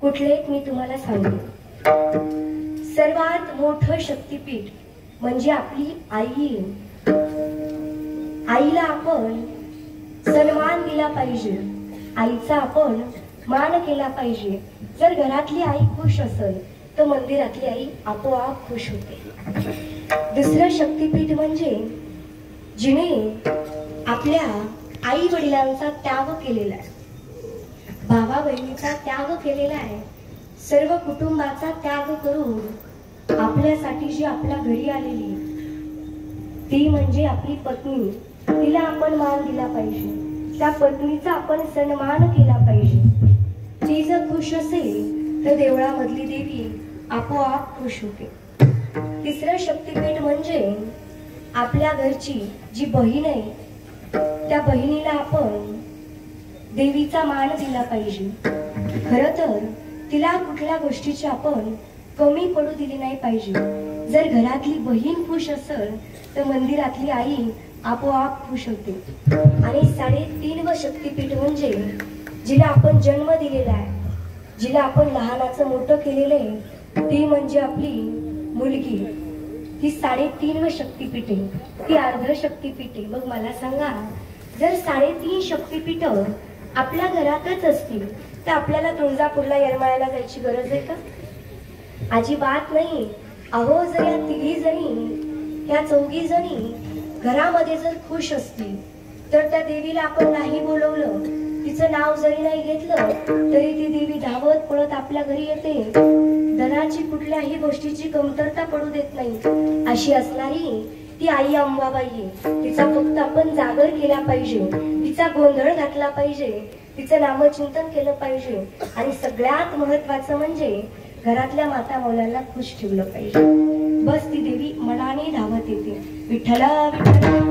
कुठले मी तुम्हाला सांगते। सर्वात मोठं शक्तिपीठ म्हणजे आपली आई। आईला आपण सन्मान दिला पाहिजे, आईचा आपण मान केला पाहिजे। जर घरातली आई खुश असेल तर मंदिरातली आई आपोआप खुश होते। दुसरं शक्तिपीठ म्हणजे जिने आपल्या आई वडिलांचा त्याग केलेला आहे, भावा बहिणीचा त्याग केलेला आहे, सर्व कुटुंबाचा त्याग करून आपल्यासाठी जी आपल्या घरी आलेली ती म्हणजे आपली पत्नी। तिला आपण मान दिला पाहिजे, त्या पत्नीचा आपण सन्मान केला पाहिजे। ती जर खुश असेल तर देवळामधली देवी आपोआप खुश होते। तिसरं शक्तिपीठ म्हणजे आपल्या घरची जी बहीण आहे त्या बहिणीला आपण देवीचा मान दिला पाहिजे। खरं तर तिला कुठल्या गोष्टीची आपण कमी पडू दिली नाही पाहिजे। जर घरातली बहीण खुश असेल तर मंदिरातली आई आपोआप खुश होते। आणि 3.5 शक्तिपीठ म्हणजे जिला आपण जन्म दिलेला आहे, जिला आपण लहानाचं मोठं केलेलं आहे, ती म्हणजे आपली मुलगी। ही 3.5 शक्तिपीठ आहे, ती अर्ध शक्तिपीठ आहे। मग मला सांगा, जर 3.5 शक्तिपीठ आपल्या घरातच असतील तर आपल्याला तुळजापूरला येरमाळ्याला जायची गरज आहे का? अजिबात नाही। अहो, जर या 3 जणी, या 4 जणी घरामध्ये जर खुश असतील तर त्या देवीला आपण नाही बोलवलं, तिचं नाव जरी नाही घेतलं तरी ती देवी धावत पळत आपल्या घरी येते। धनाची कुठल्याही गोष्टीची कमतरता पडू देत नाही, अशी असणारी ती आई अंबाबाई आहे। तिचा फक्त आपण जागर केला पाहिजे, तिचा गोंधळ घातला पाहिजे, तिचं नामचिंतन केलं पाहिजे आणि सगळ्यात महत्वाचं म्हणजे घरातल्या माता मौलांना खुश ठेवलं पाहिजे। बस ती देवी मनाने धावत येते। विठ्ठला विठ्ठला।